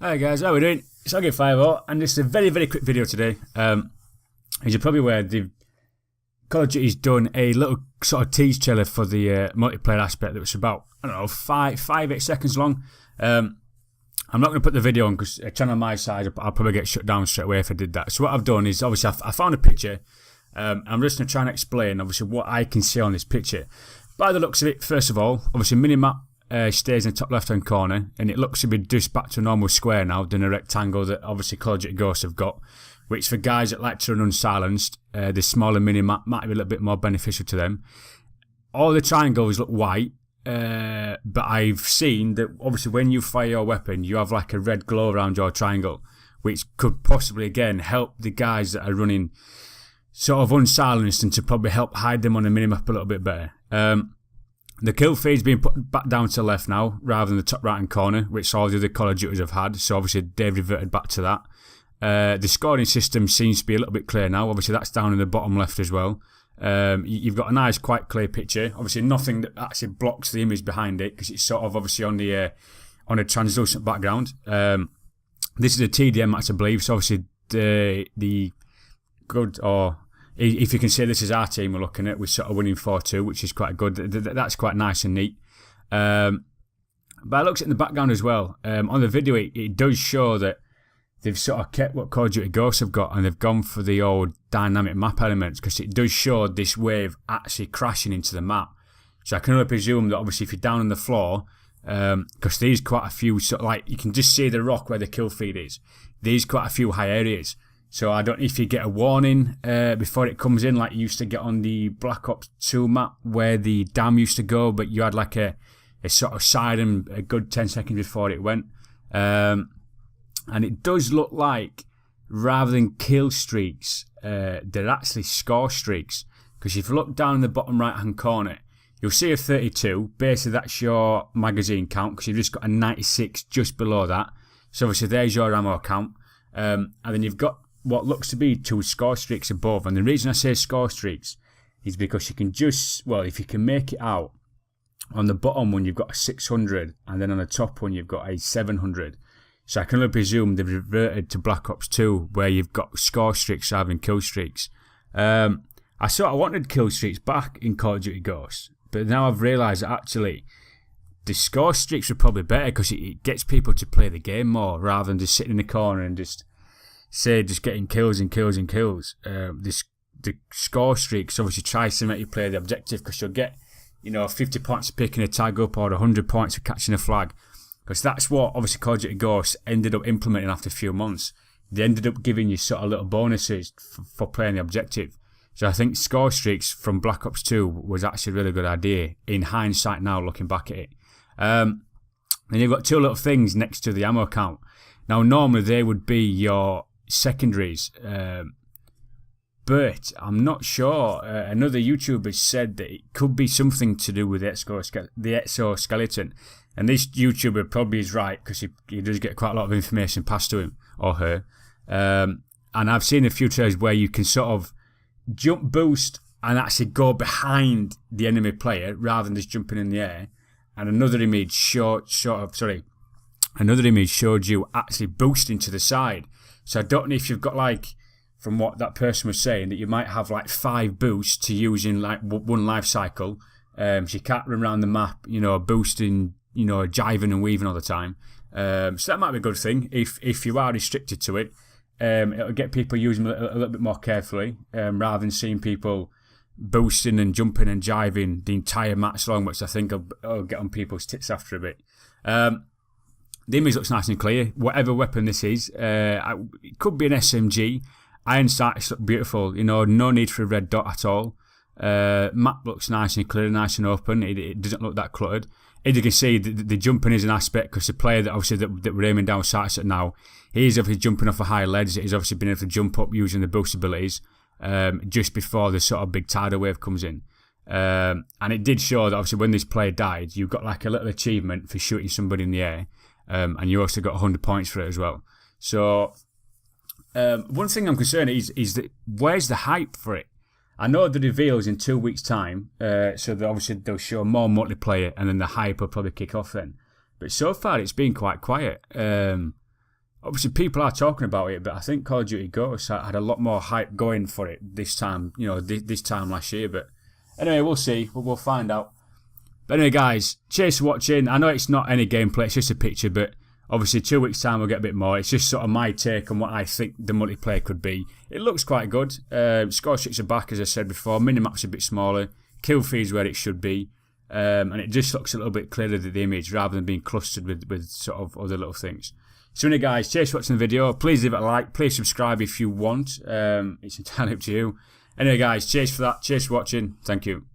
Hi guys, how are we doing? It's OggyFiveO, and this is a very quick video today. As you're probably aware, Call of Duty's done a little sort of tease trailer for the multiplayer aspect that was about, I don't know, 8 seconds long. I'm not going to put the video on because a channel my size, I'll probably get shut down straight away if I did that. So what I've done is, obviously, I found a picture. I'm just going to try and explain, obviously, what I can see on this picture. By the looks of it, first of all, obviously, minimap stays in the top left-hand corner, and it looks to be just back to a normal square now than a rectangle that obviously Call of Duty Ghosts have got, which for guys that like to run unsilenced, the smaller minimap might be a little bit more beneficial to them. All the triangles look white, but I've seen that obviously when you fire your weapon, you have like a red glow around your triangle, which could possibly again help the guys that are running sort of unsilenced and to probably help hide them on the minimap a little bit better. The kill feed's been put back down to the left now, rather than the top right-hand corner, which all the other Call of Duties have had, so obviously they've reverted back to that. The scoring system seems to be a little bit clear now, obviously that's down in the bottom left as well. You've got a nice, quite clear picture, obviously nothing that actually blocks the image behind it, because it's sort of obviously on a translucent background. This is a TDM match, I believe, so obviously the good, or if you can say this is our team we're looking at, we're sort of winning 4-2, which is quite good. That's quite nice and neat. But I looked at in the background as well. On the video, it does show that they've sort of kept what Call of Duty Ghosts have got, and they've gone for the old dynamic map elements, because it does show this wave actually crashing into the map. So I can only presume that obviously if you're down on the floor, because there's quite a few, sort of like you can just see the rock where the kill feed is. There's quite a few high areas. So I don't know if you get a warning before it comes in, like you used to get on the Black Ops 2 map where the dam used to go, but you had like a sort of siren a good 10 seconds before it went. And it does look like, rather than kill streaks, they're actually score streaks. Because if you look down in the bottom right hand corner, you'll see a 32. Basically that's your magazine count, because you've just got a 96 just below that. So obviously there's your ammo count. And then you've got what looks to be 2 score streaks above, and the reason I say score streaks is because you can just, well, if you can make it out, on the bottom one you've got a 600, and then on the top one you've got a 700. So I can only presume they've reverted to Black Ops 2 where you've got score streaks rather than kill streaks. I sort of wanted kill streaks back in Call of Duty Ghosts, but now I've realised that actually the score streaks are probably better, because it gets people to play the game more rather than just sitting in the corner and just getting kills and kills and kills. The score streaks obviously tries to make you play the objective, because you'll get, 50 points for picking a tag up, or 100 points for catching a flag. Because that's what obviously Call of Duty Ghosts ended up implementing after a few months. They ended up giving you sort of little bonuses for playing the objective. So I think score streaks from Black Ops 2 was actually a really good idea in hindsight now, looking back at it. Then you've got 2 little things next to the ammo count. Now normally they would be your secondaries, but I'm not sure. Another YouTuber said that it could be something to do with the exoskeleton, and this YouTuber probably is right, because he does get quite a lot of information passed to him or her. And I've seen a few trailers where you can sort of jump boost and actually go behind the enemy player rather than just jumping in the air. And another image showed you actually boosting to the side. So I don't know if you've got, like, from what that person was saying, that you might have like 5 boosts to use in like one life cycle. So you can't run around the map, boosting, jiving and weaving all the time. So that might be a good thing if you are restricted to it. It'll get people using them a little bit more carefully, rather than seeing people boosting and jumping and jiving the entire match long, which I think will get on people's tits after a bit. The image looks nice and clear. Whatever weapon this is, it could be an SMG. Iron sights look beautiful. No need for a red dot at all. Map looks nice and clear, nice and open. It doesn't look that cluttered. As you can see, the jumping is an aspect, because the player that we're aiming down sights at now, he's obviously jumping off a high ledge. He's obviously been able to jump up using the boost abilities just before the sort of big tidal wave comes in. And it did show that obviously when this player died, you got like a little achievement for shooting somebody in the air. And you also got 100 points for it as well. So one thing I'm concerned is that where's the hype for it? I know the reveal's in 2 weeks' time, so obviously they'll show more multiplayer, and then the hype will probably kick off then. But so far it's been quite quiet. obviously people are talking about it, but I think Call of Duty Ghosts had a lot more hype going for it this time, this time last year. But anyway, we'll see. We'll find out. But anyway, guys, cheers for watching. I know it's not any gameplay, it's just a picture, but obviously 2 weeks' time we'll get a bit more. It's just sort of my take on what I think the multiplayer could be. It looks quite good. Score streaks are back, as I said before. Minimap's a bit smaller. Kill feed's where it should be. And it just looks a little bit clearer, the image, rather than being clustered with sort of other little things. So anyway, guys, cheers for watching the video. Please leave it a like. Please subscribe if you want. It's entirely up to you. Anyway, guys, cheers for that. Cheers for watching. Thank you.